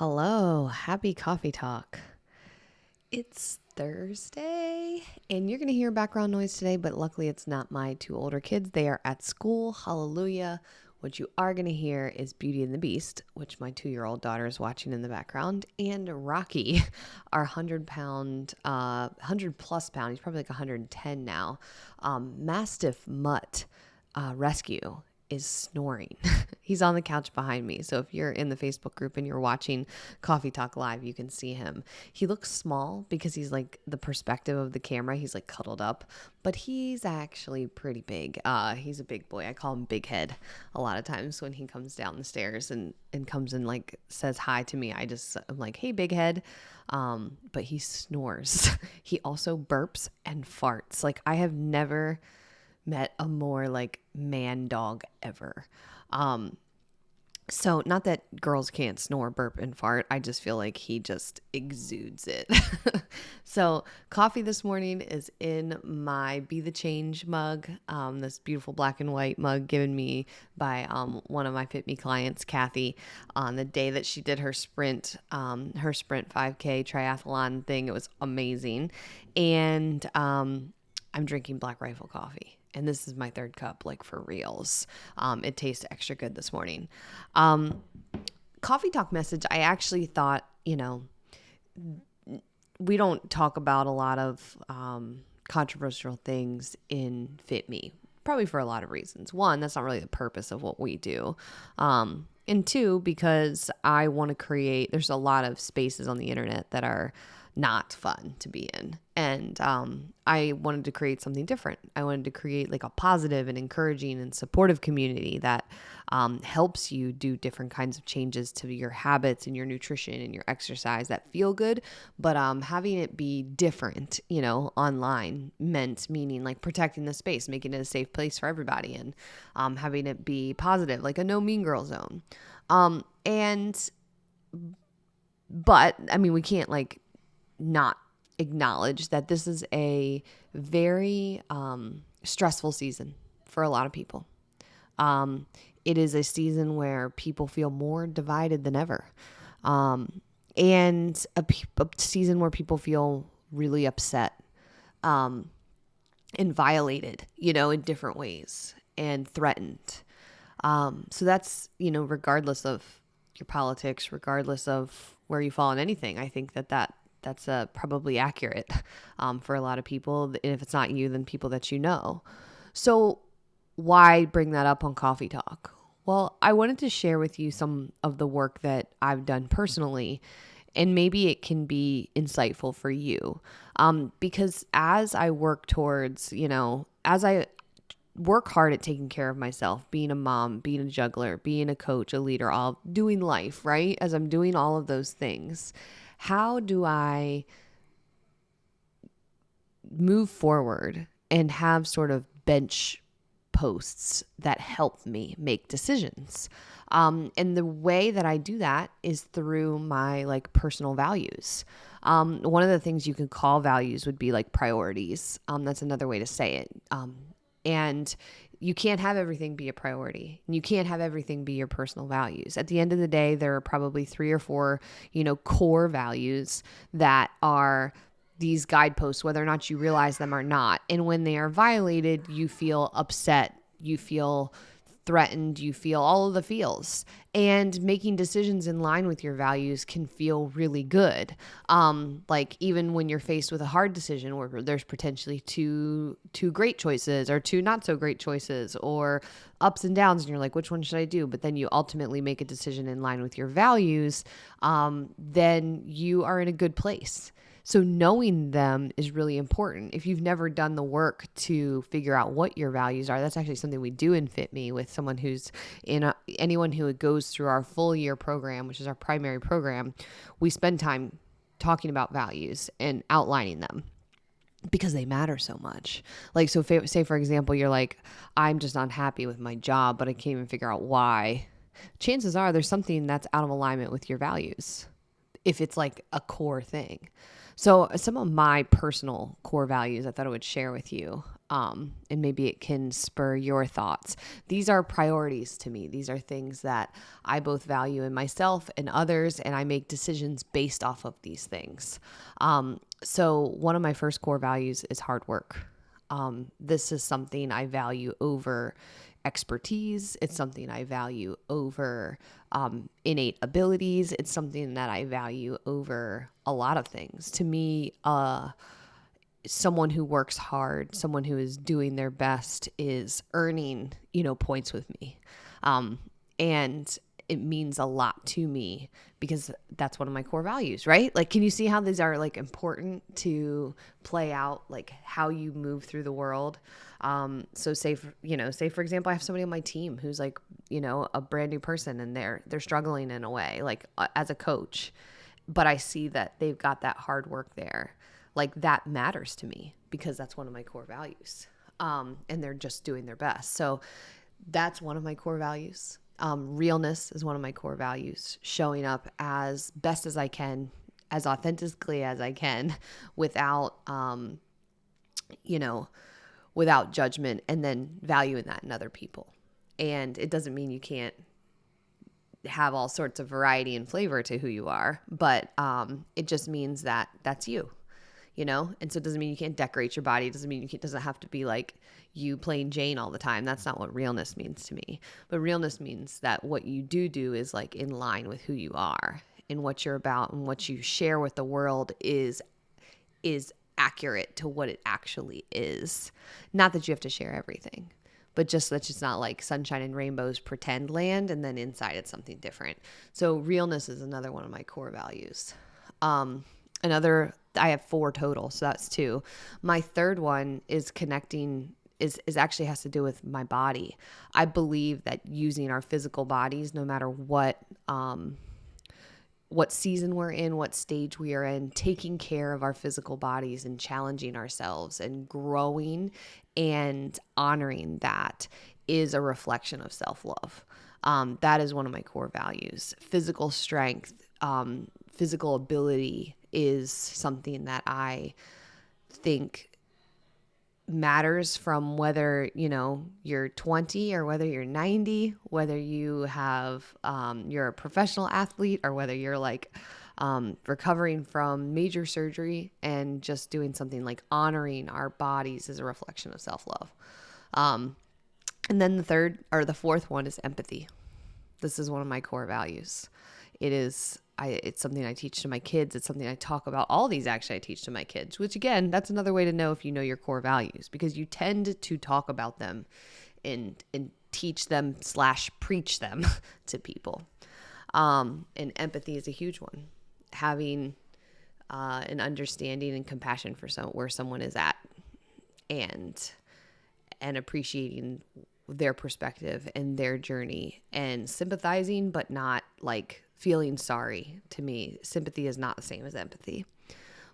Hello, happy coffee talk. It's Thursday, and you're going to hear background noise today, but luckily it's not my two older kids. They are at school. Hallelujah. What you are going to hear is Beauty and the Beast, which my 2-year-old daughter is watching in the background, and Rocky, our 100 plus pound, he's probably like 110 now, Mastiff Mutt rescue is snoring. He's on the couch behind me. So if you're in the Facebook group and you're watching Coffee Talk Live, you can see him. He looks small because he's like the perspective of the camera. He's like cuddled up, but he's actually pretty big. He's a big boy. I call him Big Head a lot of times when he comes down the stairs and comes and like says hi to me. I'm like, hey, Big Head. But he snores. He also burps and farts. Like I have never met a more like man dog ever. So not that girls can't snore, burp, and fart. I just feel like he just exudes it. So coffee this morning is in my Be the Change mug, this beautiful black and white mug given me by one of my fitme clients, Kathy, on the day that she did her sprint 5K triathlon thing. It was amazing. And I'm drinking Black Rifle coffee. And this is my third cup, like for reals. It tastes extra good this morning. Coffee talk message, I actually thought, we don't talk about a lot of controversial things in fitme, probably for a lot of reasons. One, that's not really the purpose of what we do. And two, because I want to create, there's a lot of spaces on the internet that are not fun to be in. And I wanted to create something different. I wanted to create like a positive and encouraging and supportive community that helps you do different kinds of changes to your habits and your nutrition and your exercise that feel good. But having it be different, online meaning like protecting the space, making it a safe place for everybody, and having it be positive, like a no mean girl zone. But I mean, we can't like not acknowledge that this is a very stressful season for a lot of people. It is a season where people feel more divided than ever. And a season where people feel really upset and violated, in different ways and threatened. So that's, regardless of your politics, regardless of where you fall in anything, I think that's probably accurate for a lot of people. And if it's not you, then people that you know. So why bring that up on Coffee Talk? Well, I wanted to share with you some of the work that I've done personally, and maybe it can be insightful for you. Because as I work towards, as I work hard at taking care of myself, being a mom, being a juggler, being a coach, a leader, all doing life, right? As I'm doing all of those things, how do I move forward and have sort of bench posts that help me make decisions? And the way that I do that is through my like personal values. One of the things you could call values would be like priorities. That's another way to say it. And you can't have everything be a priority. And you can't have everything be your personal values. At the end of the day, there are probably 3 or 4, core values that are these guideposts, whether or not you realize them or not. And when they are violated, you feel upset, you feel threatened, you feel all of the feels. And making decisions in line with your values can feel really good. Like even when you're faced with a hard decision where there's potentially two great choices or 2 not so great choices or ups and downs, and you're like, which one should I do? But then you ultimately make a decision in line with your values, then you are in a good place. So knowing them is really important. If you've never done the work to figure out what your values are, that's actually something we do in FitMe with someone who's anyone who goes through our full year program, which is our primary program. We spend time talking about values and outlining them because they matter so much. Like, so say for example, you're like, I'm just not happy with my job, but I can't even figure out why. Chances are there's something that's out of alignment with your values, if it's like a core thing. So some of my personal core values I thought I would share with you. and maybe it can spur your thoughts. These are priorities to me. These are things that I both value in myself and others, and I make decisions based off of these things. So one of my first core values is hard work. This is something I value over expertise. It's something I value over innate abilities. It's something that I value over a lot of things. To me, someone who works hard, someone who is doing their best is earning, points with me. And it means a lot to me because that's one of my core values, right? Like, can you see how these are like important to play out, like how you move through the world? So say for example, I have somebody on my team who's like, a brand new person and they're struggling in a way, like as a coach, but I see that they've got that hard work there. Like that matters to me because that's one of my core values. And they're just doing their best. So that's one of my core values. Realness is one of my core values. Showing up as best as I can, as authentically as I can, without, without judgment, and then valuing that in other people. And it doesn't mean you can't have all sorts of variety and flavor to who you are, but it just means that that's you. And so it doesn't mean you can't decorate your body. It doesn't mean it doesn't have to be like you plain Jane all the time. That's not what realness means to me. But realness means that what you do is like in line with who you are and what you're about, and what you share with the world is accurate to what it actually is. Not that you have to share everything, but just that it's not like sunshine and rainbows pretend land and then inside it's something different. So realness is another one of my core values. I have 4 total, so that's 2. My third one is connecting, is actually has to do with my body. I believe that using our physical bodies, no matter what season we're in, what stage we are in, taking care of our physical bodies and challenging ourselves and growing and honoring that is a reflection of self-love. That is one of my core values. Physical strength, physical ability is something that I think matters, from whether, you're 20 or whether you're 90, whether you have, you're a professional athlete, or whether you're like, recovering from major surgery and just doing something like honoring our bodies is a reflection of self-love. And then the fourth one is empathy. This is one of my core values. It's something I teach to my kids. It's something I talk about. All these actually I teach to my kids, which again, that's another way to know if you know your core values, because you tend to talk about them and teach them / preach them to people. And empathy is a huge one. Having an understanding and compassion for where someone is at, and appreciating their perspective and their journey, and sympathizing, but not like feeling sorry. To me, sympathy is not the same as empathy.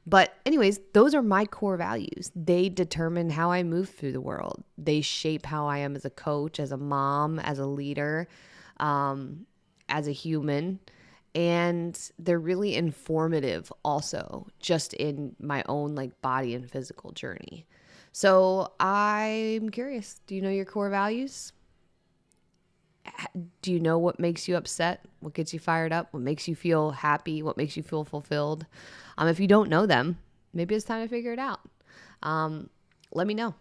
But anyways, those are my core values. They determine how I move through the world. They shape how I am as a coach, as a mom, as a leader, as a human. And they're really informative also, just in my own like body and physical journey. So I'm curious, do you know your core values? Do you know what makes you upset? What gets you fired up? What makes you feel happy? What makes you feel fulfilled? If you don't know them, maybe it's time to figure it out. Let me know.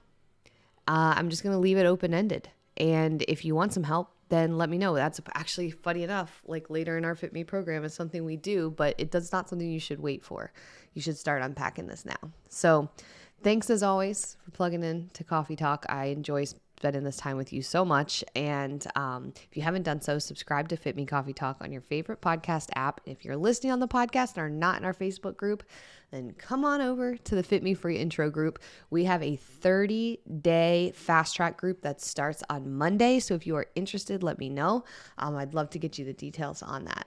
I'm just going to leave it open-ended. And if you want some help, then let me know. That's actually, funny enough, like later in our fitme program is something we do, but it's not something you should wait for. You should start unpacking this now. So thanks as always for plugging in to Coffee Talk. I enjoy spending this time with you so much. And if you haven't done so, subscribe to Fit Me Coffee Talk on your favorite podcast app. If you're listening on the podcast and are not in our Facebook group, then come on over to the Fit Me Free Intro group. We have a 30-day fast track group that starts on Monday. So if you are interested, let me know. I'd love to get you the details on that.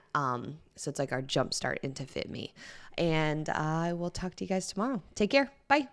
So it's like our jump start into Fit Me. And I will talk to you guys tomorrow. Take care. Bye.